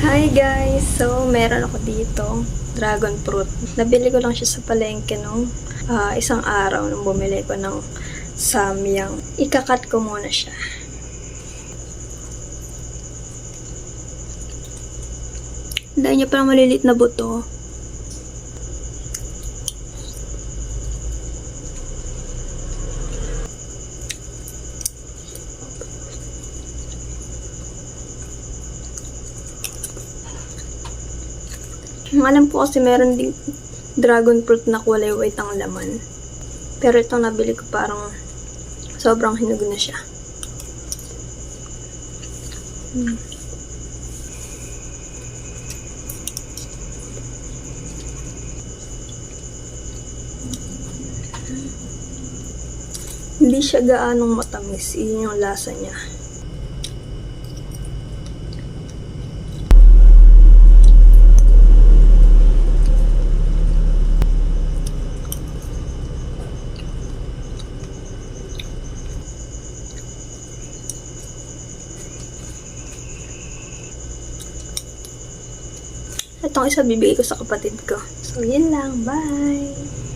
Hi guys! So, meron ako dito dragon fruit. Nabili ko lang siya sa palengke nung isang araw nung bumili ko ng samyang. Ikakat ko muna siya. Dahil niya parang maliliit na buto. Alam ko kasi meron ding dragon fruit na kulay white ang laman. Pero itong nabili ko parang sobrang hinog na siya. Hindi siya gaanong matamis. Yun yung lasa niya. Itong isa bibigay ko sa kapatid ko. So, yun lang. Bye!